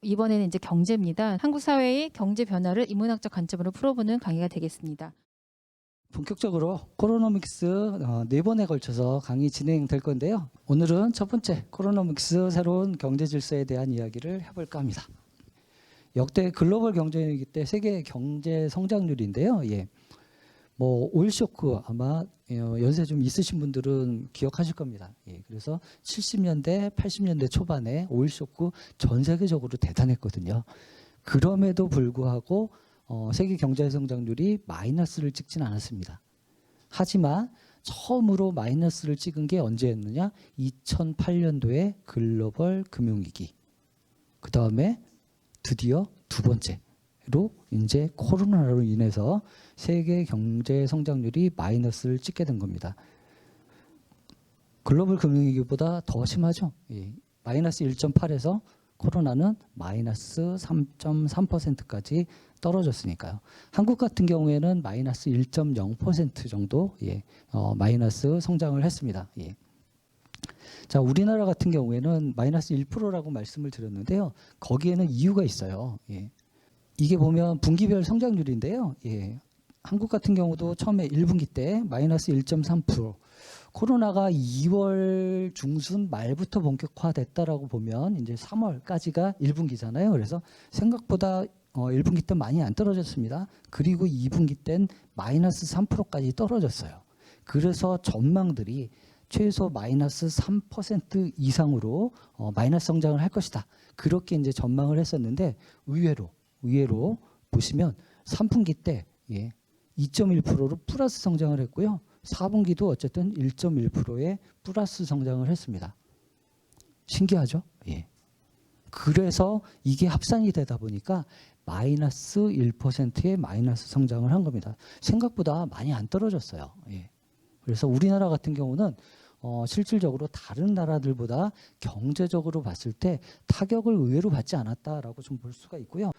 이번에는 이제 경제입니다. 한국 사회의 경제 변화를 인문학적 관점으로 풀어보는 강의가 되겠습니다. 본격적으로 코로노믹스 4번에 걸쳐서 강의 진행될 건데요. 오늘은 첫 번째 코로노믹스 새로운 경제 질서에 대한 이야기를 해볼까 합니다. 역대 글로벌 경제위기 때 세계 경제 성장률인데요. 오일 쇼크 아마 연세 좀 있으신 분들은 기억하실 겁니다. 그래서 70년대, 80년대 초반에 오일 쇼크 전 세계적으로 대단했거든요. 그럼에도 불구하고 세계 경제 성장률이 마이너스를 찍지는 않았습니다. 하지만 처음으로 마이너스를 찍은 게 언제였느냐? 2008년도에 글로벌 금융위기. 그 다음에 드디어 두 번째로 이제 코로나로 인해서 세계 경제 성장률이 마이너스를 찍게 된 겁니다. 글로벌 금융위기보다 더 심하죠. 마이너스 1.8에서 코로나는 마이너스 3.3%까지 떨어졌으니까요. 한국 같은 경우에는 마이너스 1.0% 정도 마이너스 성장을 했습니다. 자, 우리나라 같은 경우에는 마이너스 1%라고 말씀을 드렸는데요. 거기에는 이유가 있어요. 이게 보면 분기별 성장률인데요. 한국 같은 경우도 처음에 1분기 때 마이너스 1.3%, 코로나가 2월 중순 말부터 본격화됐다라고 보면 이제 3월까지가 1분기잖아요. 그래서 생각보다 1분기 때 많이 안 떨어졌습니다. 그리고 2분기 땐 마이너스 3%까지 떨어졌어요. 그래서 전망들이 최소 마이너스 3% 이상으로 마이너스 성장을 할 것이다. 그렇게 이제 전망을 했었는데 의외로 보시면 3분기 때 2.1%로 플러스 성장을 했고요. 4분기도 어쨌든 1.1%의 플러스 성장을 했습니다. 신기하죠? 그래서 이게 합산이 되다 보니까 마이너스 1%의 마이너스 성장을 한 겁니다. 생각보다 많이 안 떨어졌어요. 그래서 우리나라 같은 경우는 실질적으로 다른 나라들보다 경제적으로 봤을 때 타격을 의외로 받지 않았다라고 좀 볼 수가 있고요.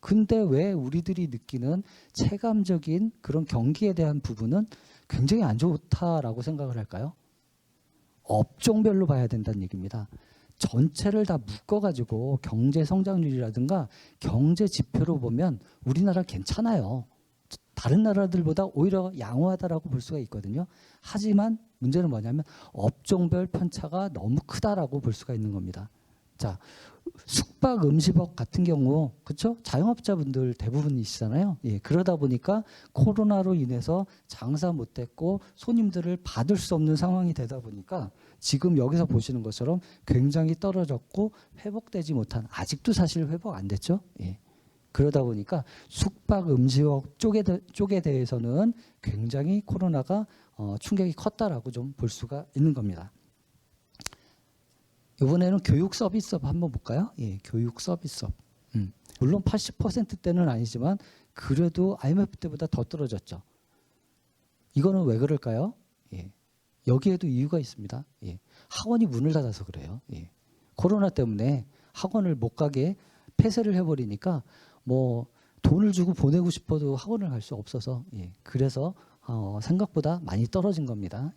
근데 왜 우리들이 느끼는 체감적인 그런 경기에 대한 부분은 굉장히 안 좋다라고 생각을 할까요? 업종별로 봐야 된다는 얘기입니다. 전체를 다 묶어가지고 경제 성장률이라든가 경제 지표로 보면 우리나라 괜찮아요. 다른 나라들보다 오히려 양호하다라고 볼 수가 있거든요. 하지만 문제는 뭐냐면 업종별 편차가 너무 크다라고 볼 수가 있는 겁니다. 자, 숙박, 음식업 같은 경우, 그렇죠? 자영업자분들 대부분이시잖아요. 그러다 보니까 코로나로 인해서 장사 못했고 손님들을 받을 수 없는 상황이 되다 보니까 지금 여기서 보시는 것처럼 굉장히 떨어졌고 회복되지 못한, 아직도 사실 회복 안 됐죠. 그러다 보니까 숙박, 음식업 쪽에 대해서는 굉장히 코로나가 충격이 컸다라고 좀 볼 수가 있는 겁니다. 이번에는 교육 서비스업 한번 볼까요? 교육 서비스업. 물론 80%대는 아니지만 그래도 IMF 때보다 더 떨어졌죠. 이거는 왜 그럴까요? 여기에도 이유가 있습니다. 학원이 문을 닫아서 그래요. 코로나 때문에 학원을 못 가게 폐쇄를 해버리니까 뭐 돈을 주고 보내고 싶어도 학원을 갈 수 없어서 그래서 생각보다 많이 떨어진 겁니다.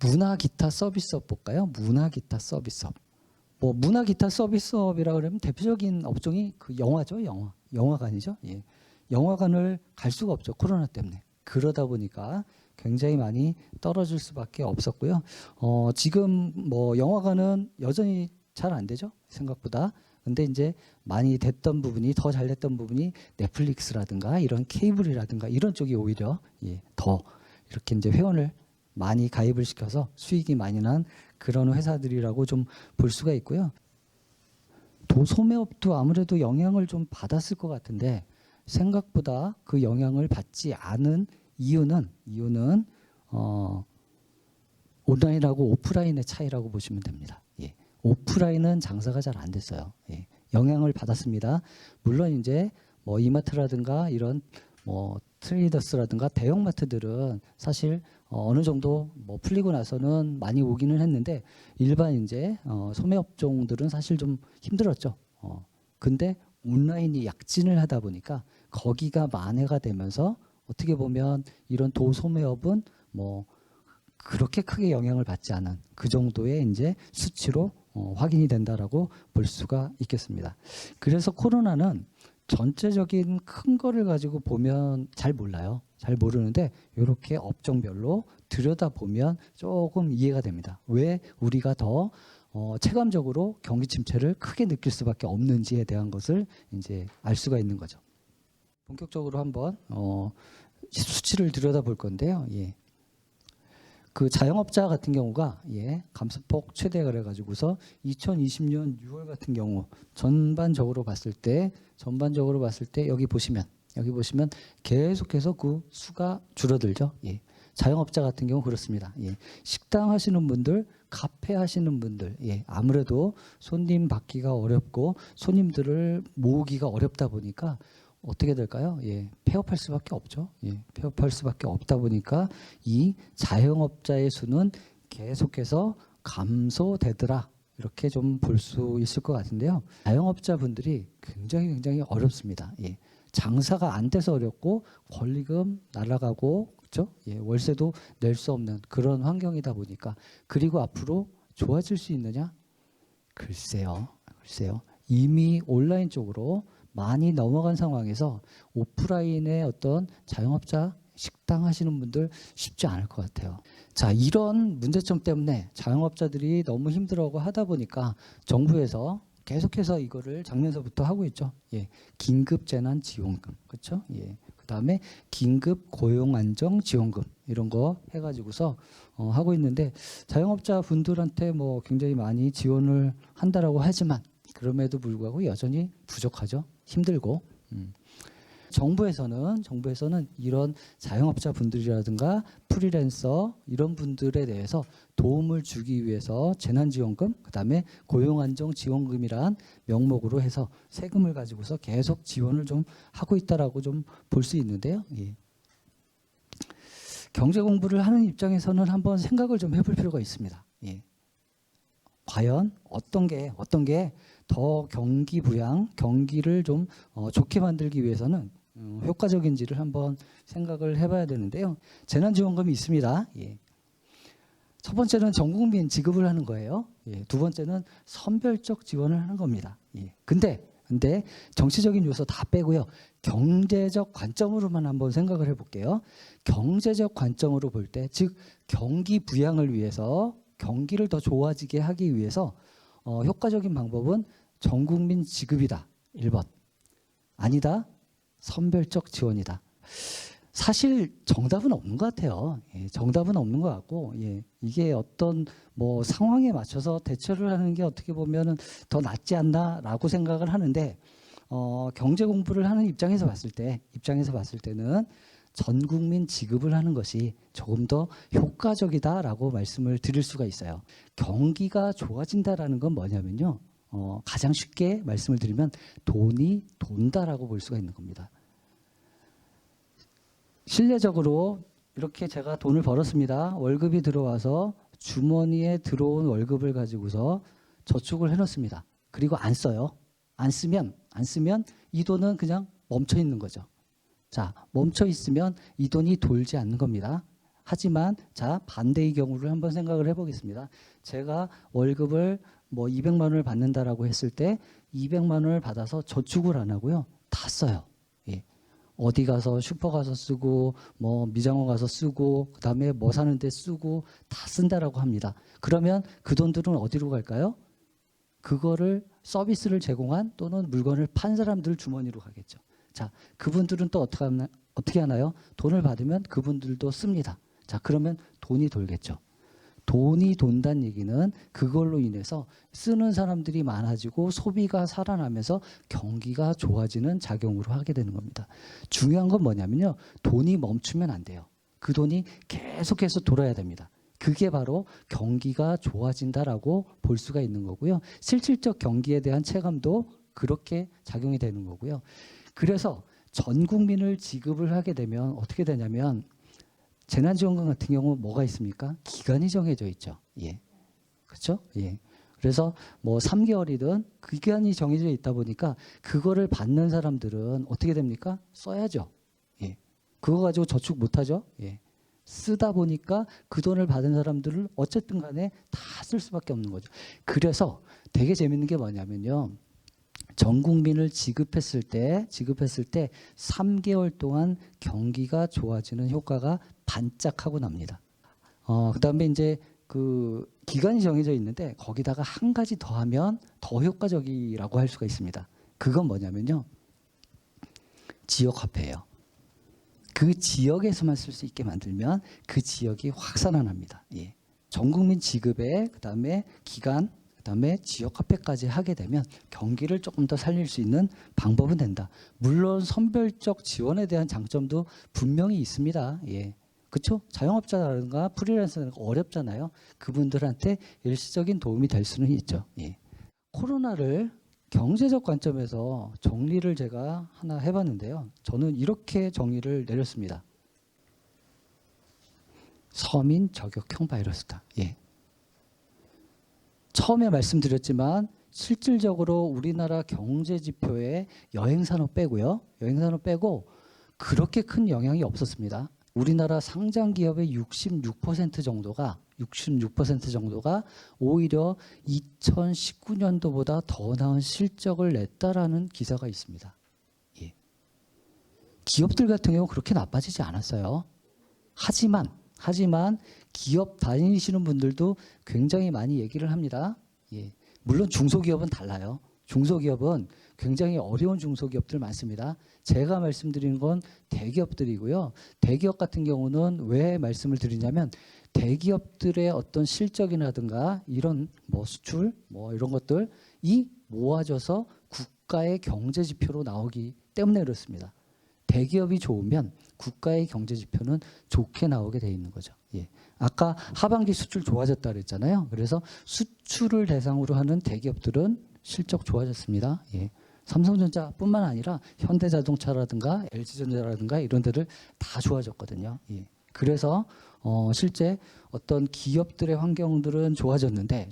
문화 기타 서비스업 볼까요? 문화 기타 서비스업. 문화 기타 서비스업이라 그러면 대표적인 업종이 그 영화죠, 영화관이죠. 영화관을 갈 수가 없죠, 코로나 때문에. 그러다 보니까 굉장히 많이 떨어질 수밖에 없었고요. 지금 영화관은 여전히 잘 안 되죠, 생각보다. 근데 이제 많이 됐던 부분이, 더 잘 됐던 부분이 넷플릭스라든가 이런 케이블이라든가 이런 쪽이 오히려 더 이렇게 이제 회원을 많이 가입을 시켜서 수익이 많이 난 그런 회사들이라고 좀 볼 수가 있고요. 도소매업도 아무래도 영향을 좀 받았을 것 같은데 생각보다 그 영향을 받지 않은 이유는 온라인하고 오프라인의 차이라고 보시면 됩니다. 오프라인은 장사가 잘 안 됐어요. 영향을 받았습니다. 물론 이제 이마트라든가 이런 트레이더스라든가 대형마트들은 사실 어느 정도 풀리고 나서는 많이 오기는 했는데 일반 이제 소매업종들은 사실 좀 힘들었죠. 근데 온라인이 약진을 하다 보니까 거기가 만회가 되면서 어떻게 보면 이런 도소매업은 뭐 그렇게 크게 영향을 받지 않은 그 정도의 이제 수치로 확인이 된다라고 볼 수가 있겠습니다. 그래서 코로나는 전체적인 큰 거를 가지고 보면 잘 몰라요. 잘 모르는데 이렇게 업종별로 들여다보면 조금 이해가 됩니다. 왜 우리가 더 체감적으로 경기 침체를 크게 느낄 수밖에 없는지에 대한 것을 이제 알 수가 있는 거죠. 본격적으로 한번 수치를 들여다볼 건데요. 예. 그 자영업자 같은 경우가 감소폭 최대 그래가지고서 2020년 6월 같은 경우 전반적으로 봤을 때 여기 보시면 계속해서 그 수가 줄어들죠. 예. 자영업자 같은 경우 그렇습니다. 예. 식당 하시는 분들, 카페 하시는 분들, 아무래도 손님 받기가 어렵고 손님들을 모으기가 어렵다 보니까 어떻게 될까요? 폐업할 수밖에 없죠. 폐업할 수밖에 없다 보니까 이 자영업자의 수는 계속해서 감소되더라. 이렇게 좀 볼 수 있을 것 같은데요. 자영업자분들이 굉장히 어렵습니다. 장사가 안 돼서 어렵고 권리금 날아가고 그렇죠? 월세도 낼 수 없는 그런 환경이다 보니까 그리고 앞으로 좋아질 수 있느냐? 글쎄요. 이미 온라인 쪽으로 많이 넘어간 상황에서 오프라인의 어떤 자영업자 식당 하시는 분들 쉽지 않을 것 같아요. 자, 이런 문제점 때문에 자영업자들이 너무 힘들어하고 하다 보니까 정부에서 계속해서 이거를 작년서부터 하고 있죠. 긴급재난지원금, 그렇죠? 그다음에 긴급 고용안정지원금 이런 거 해가지고서 하고 있는데 자영업자 분들한테 뭐 굉장히 많이 지원을 한다라고 하지만 그럼에도 불구하고 여전히 부족하죠. 힘들고. 정부에서는 이런 자영업자 분들이라든가 프리랜서 이런 분들에 대해서 도움을 주기 위해서 재난지원금, 그다음에 고용안정지원금이란 명목으로 해서 세금을 가지고서 계속 지원을 좀 하고 있다라고 좀 볼 수 있는데요. 경제 공부를 하는 입장에서는 한번 생각을 좀 해볼 필요가 있습니다. 과연 어떤 게 더 경기 부양, 경기를 좀 좋게 만들기 위해서는 효과적인지를 한번 생각을 해봐야 되는데요. 재난지원금이 있습니다. 첫 번째는 전 국민 지급을 하는 거예요. 두 번째는 선별적 지원을 하는 겁니다. 근데 정치적인 요소 다 빼고요. 경제적 관점으로만 한번 생각을 해볼게요. 경제적 관점으로 볼 때, 즉 경기 부양을 위해서 경기를 더 좋아지게 하기 위해서 효과적인 방법은 전 국민 지급이다. 1번. 아니다. 선별적 지원이다. 사실 정답은 없는 것 같아요. 정답은 없는 것 같고 이게 어떤 뭐 상황에 맞춰서 대처를 하는 게 어떻게 보면은 더 낫지 않나라고 생각을 하는데 경제 공부를 하는 입장에서 봤을 때는 전 국민 지급을 하는 것이 조금 더 효과적이다라고 말씀을 드릴 수가 있어요. 경기가 좋아진다라는 건 뭐냐면요. 가장 쉽게 말씀을 드리면 돈이 돈다라고 볼 수가 있는 겁니다. 실내적으로 이렇게 제가 돈을 벌었습니다. 월급이 들어와서 주머니에 들어온 월급을 가지고서 저축을 해놓습니다. 그리고 안 써요. 안 쓰면 이 돈은 그냥 멈춰 있는 거죠. 자, 멈춰 있으면 이 돈이 돌지 않는 겁니다. 하지만 자, 반대의 경우를 한번 생각을 해보겠습니다. 제가 월급을 뭐 200만 원을 받는다라고 했을 때 200만 원을 받아서 저축을 안 하고요. 다 써요. 어디 가서 슈퍼 가서 쓰고 뭐 미장원 가서 쓰고 그다음에 뭐 사는 데 쓰고 다 쓴다라고 합니다. 그러면 그 돈들은 어디로 갈까요? 그거를 서비스를 제공한 또는 물건을 판 사람들 주머니로 가겠죠. 자, 그분들은 또 어떻게 하나요? 돈을 받으면 그분들도 씁니다. 자, 그러면 돈이 돌겠죠. 돈이 돈다는 얘기는 그걸로 인해서 쓰는 사람들이 많아지고 소비가 살아나면서 경기가 좋아지는 작용으로 하게 되는 겁니다. 중요한 건 뭐냐면요. 돈이 멈추면 안 돼요. 그 돈이 계속해서 돌아야 됩니다. 그게 바로 경기가 좋아진다라고 볼 수가 있는 거고요. 실질적 경기에 대한 체감도 그렇게 작용이 되는 거고요. 그래서 전 국민을 지급을 하게 되면 어떻게 되냐면 재난지원금 같은 경우 뭐가 있습니까? 기간이 정해져 있죠. 그렇죠? 그래서 뭐 3개월이든 그 기간이 정해져 있다 보니까 그거를 받는 사람들은 어떻게 됩니까? 써야죠. 예. 그거 가지고 저축 못 하죠. 예. 쓰다 보니까 그 돈을 받은 사람들을 어쨌든 간에 다 쓸 수밖에 없는 거죠. 그래서 되게 재밌는 게 뭐냐면요. 전 국민을 지급했을 때 3개월 동안 경기가 좋아지는 효과가 반짝하고 납니다. 그다음에 이제 그 기간이 정해져 있는데 거기다가 한 가지 더 하면 더 효과적이라고 할 수가 있습니다. 그건 뭐냐면요. 지역 화폐예요. 그 지역에서만 쓸 수 있게 만들면 그 지역이 확 살아납니다. 예. 전 국민 지급에 그다음에 기간 그다음에 지역 화폐까지 하게 되면 경기를 조금 더 살릴 수 있는 방법은 된다. 물론 선별적 지원에 대한 장점도 분명히 있습니다. 예. 그렇죠? 자영업자라든가 프리랜서라든가 어렵잖아요. 그분들한테 일시적인 도움이 될 수는 있죠. 예. 코로나를 경제적 관점에서 정리를 제가 하나 해봤는데요. 저는 이렇게 정리를 내렸습니다. 서민 저격형 바이러스다. 예. 처음에 말씀드렸지만 실질적으로 우리나라 경제 지표에 여행산업 빼고요. 여행산업 빼고 그렇게 큰 영향이 없었습니다. 우리나라 상장 기업의 66% 정도가 오히려 2019년도보다 더 나은 실적을 냈다라는 기사가 있습니다. 예. 기업들 같은 경우 그렇게 나빠지지 않았어요. 하지만 기업 다니시는 분들도 굉장히 많이 얘기를 합니다. 예. 물론 중소기업은 달라요. 중소기업은 굉장히 어려운 중소기업들 많습니다. 제가 말씀드리는 건 대기업들이고요. 대기업 같은 경우는 왜 말씀을 드리냐면 대기업들의 어떤 실적이라든가 이런 뭐 수출 뭐 이런 것들이 모아져서 국가의 경제 지표로 나오기 때문에 그렇습니다. 대기업이 좋으면 국가의 경제 지표는 좋게 나오게 돼 있는 거죠. 예. 아까 하반기 수출 좋아졌다 그랬잖아요. 그래서 수출을 대상으로 하는 대기업들은 실적 좋아졌습니다. 예. 삼성전자뿐만 아니라 현대자동차라든가 LG전자라든가 이런 데들 다 좋아졌거든요. 예. 그래서 실제 어떤 기업들의 환경들은 좋아졌는데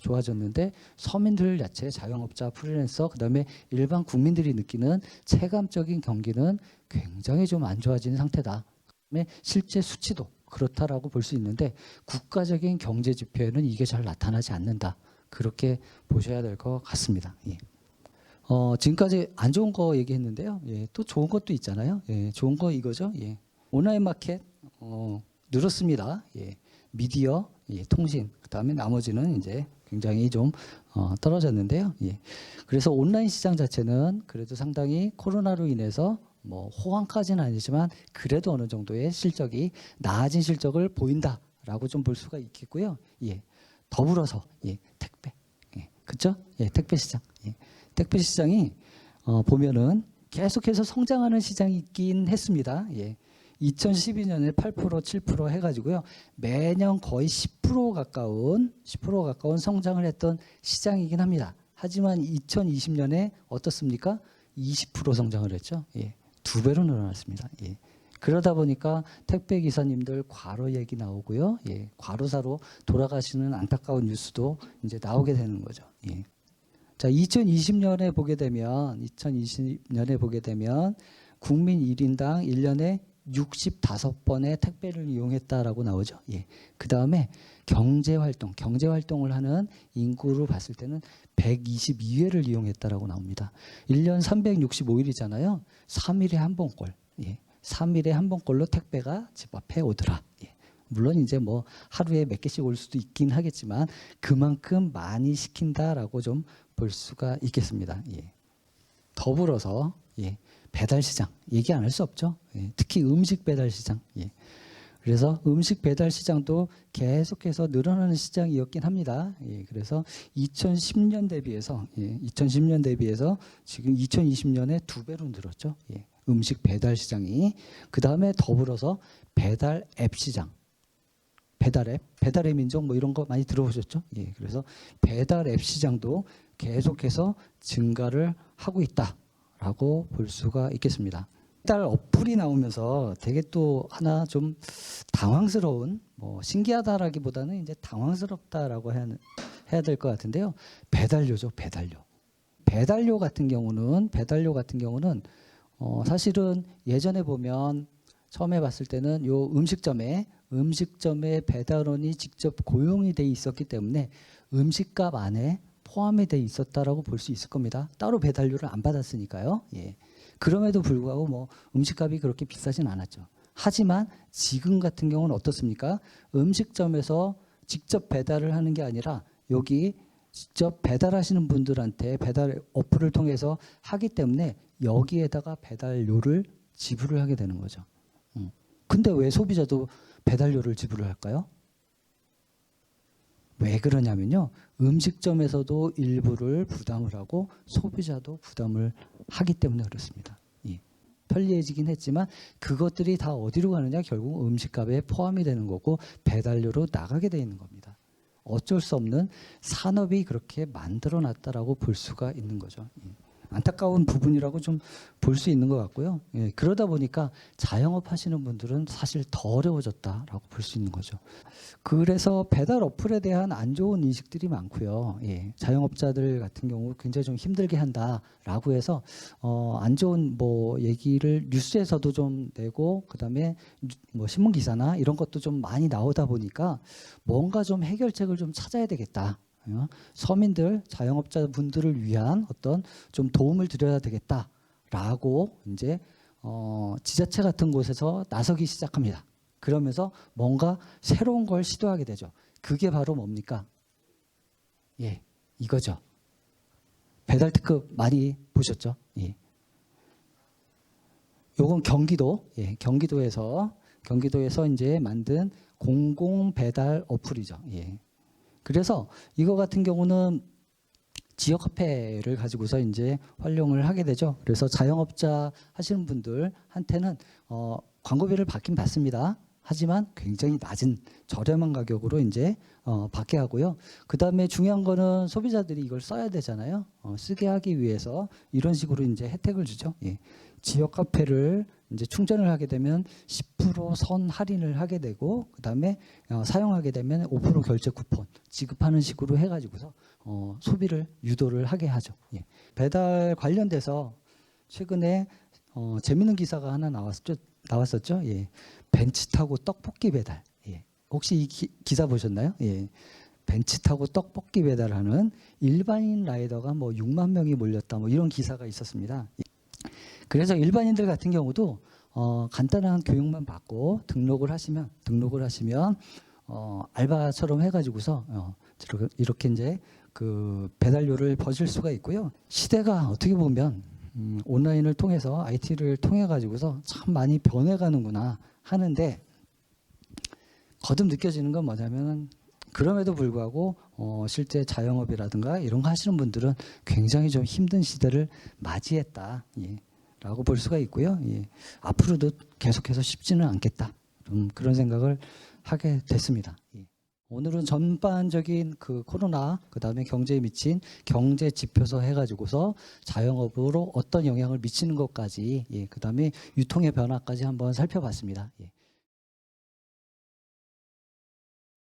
서민들 자체 자영업자 프리랜서 그다음에 일반 국민들이 느끼는 체감적인 경기는 굉장히 좀 안 좋아지는 상태다. 그다음에 실제 수치도 그렇다라고 볼 수 있는데 국가적인 경제 지표에는 이게 잘 나타나지 않는다. 그렇게 보셔야 될 것 같습니다. 예. 지금까지 안 좋은 거 얘기했는데요. 예, 또 좋은 것도 있잖아요. 예, 좋은 거 이거죠. 예. 온라인 마켓 늘었습니다. 예. 미디어, 예, 통신, 그다음에 나머지는 이제 굉장히 좀 떨어졌는데요. 예. 그래서 온라인 시장 자체는 그래도 상당히 코로나로 인해서 뭐 호황까지는 아니지만 그래도 어느 정도의 실적이 나아진 실적을 보인다라고 좀 볼 수가 있겠고요. 예. 더불어서 예, 택배, 예, 그렇죠? 예, 택배 시장, 예. 택배 시장이 보면은 계속해서 성장하는 시장이 있긴 했습니다. 예. 2012년에 8%, 7% 해가지고요. 매년 거의 10% 가까운 성장을 했던 시장이긴 합니다. 하지만 2020년에 어떻습니까? 20% 성장을 했죠. 예. 2배로 늘어났습니다. 예. 그러다 보니까 택배 기사님들 과로 얘기 나오고요. 예. 과로사로 돌아가시는 안타까운 뉴스도 이제 나오게 되는 거죠. 예. 자, 2020년에 보게 되면 국민 1인당 1년에 65번의 택배를 이용했다라고 나오죠. 예. 그다음에 경제활동을 하는 인구로 봤을 때는 122회를 이용했다라고 나옵니다. 1년 365일이잖아요. 3일에 한 번꼴. 예. 3일에 한 번꼴로 택배가 집 앞에 오더라. 예. 물론 이제 뭐 하루에 몇 개씩 올 수도 있긴 하겠지만 그만큼 많이 시킨다라고 좀 볼 수가 있겠습니다. 예. 더불어서 예. 배달 시장 얘기 안 할 수 없죠. 예. 특히 음식 배달 시장. 예. 그래서 음식 배달 시장도 계속해서 늘어나는 시장이었긴 합니다. 예. 그래서 2010년 대비해서 지금 2020년에 2배로 늘었죠. 예. 음식 배달 시장이. 그 다음에 더불어서 배달 앱 시장. 배달의 민족 뭐 이런 거 많이 들어보셨죠? 예. 그래서 배달 앱 시장도 계속해서 증가를 하고 있다라고 볼 수가 있겠습니다. 배달 어플이 나오면서 되게 또 하나 좀 당황스러운, 뭐 신기하다라기보다는 이제 당황스럽다라고 해야 해야 될 것 같은데요. 배달료죠, 배달료. 배달료 같은 경우는 사실은 예전에 보면 처음에 봤을 때는 요 음식점에 배달원이 직접 고용이 돼 있었기 때문에 음식값 안에 포함이 돼 있었다라고 볼 수 있을 겁니다. 따로 배달료를 안 받았으니까요. 예. 그럼에도 불구하고 뭐 음식값이 그렇게 비싸진 않았죠. 하지만 지금 같은 경우는 어떻습니까? 음식점에서 직접 배달을 하는 게 아니라 여기 직접 배달하시는 분들한테 배달 어플을 통해서 하기 때문에 여기에다가 배달료를 지불을 하게 되는 거죠. 근데 왜 소비자도 배달료를 지불을 할까요? 왜 그러냐면요. 음식점에서도 일부를 부담을 하고 소비자도 부담을 하기 때문에 그렇습니다. 예. 편리해지긴 했지만 그것들이 다 어디로 가느냐? 결국 음식값에 포함이 되는 거고 배달료로 나가게 돼 있는 겁니다. 어쩔 수 없는 산업이 그렇게 만들어놨다라고 볼 수가 있는 거죠. 예. 안타까운 부분이라고 좀 볼 수 있는 것 같고요. 예. 그러다 보니까 자영업 하시는 분들은 사실 더 어려워졌다라고 볼 수 있는 거죠. 그래서 배달 어플에 대한 안 좋은 인식들이 많고요. 예. 자영업자들 같은 경우 굉장히 좀 힘들게 한다라고 해서 안 좋은 뭐 얘기를 뉴스에서도 좀 내고 그다음에 뭐 신문 기사나 이런 것도 좀 많이 나오다 보니까 뭔가 좀 해결책을 좀 찾아야 되겠다. 서민들, 자영업자분들을 위한 어떤 좀 도움을 드려야 되겠다라고 이제 지자체 같은 곳에서 나서기 시작합니다. 그러면서 뭔가 새로운 걸 시도하게 되죠. 그게 바로 뭡니까? 예, 이거죠. 배달 특급 많이 보셨죠? 예. 요건 경기도, 예, 경기도에서 이제 만든 공공 배달 어플이죠. 예. 그래서 이거 같은 경우는 지역 화폐를 가지고서 이제 활용을 하게 되죠. 그래서 자영업자 하시는 분들한테는 광고비를 받긴 받습니다. 하지만 굉장히 낮은 저렴한 가격으로 이제 받게 하고요. 그 다음에 중요한 거는 소비자들이 이걸 써야 되잖아요. 쓰게 하기 위해서 이런 식으로 이제 혜택을 주죠. 예. 지역 화폐를 이제 충전을 하게 되면 10% 선 할인을 하게 되고 그 다음에 사용하게 되면 5% 결제 쿠폰 지급하는 식으로 해가지고서 소비를 유도를 하게 하죠. 예. 배달 관련돼서 최근에 재밌는 기사가 하나 나왔었죠. 예. 벤츠 타고 떡볶이 배달. 예. 혹시 이 기사 보셨나요? 예. 벤츠 타고 떡볶이 배달하는 일반인 라이더가 뭐 6만 명이 몰렸다. 뭐 이런 기사가 있었습니다. 그래서 일반인들 같은 경우도 간단한 교육만 받고 등록을 하시면 알바처럼 해가지고서 이렇게 이제 그 배달료를 버실 수가 있고요. 시대가 어떻게 보면 온라인을 통해서 IT를 통해 가지고서 참 많이 변해가는구나 하는데 거듭 느껴지는 건 뭐냐면 그럼에도 불구하고 실제 자영업이라든가 이런 거 하시는 분들은 굉장히 좀 힘든 시대를 맞이했다. 예. 라고 볼 수가 있고요. 예. 앞으로도 계속해서 쉽지는 않겠다. 그런 생각을 하게 됐습니다. 예. 오늘은 전반적인 그 코로나 그다음에 경제에 미친 경제 지표서 해가지고서 자영업으로 어떤 영향을 미치는 것까지 예. 그다음에 유통의 변화까지 한번 살펴봤습니다. 예.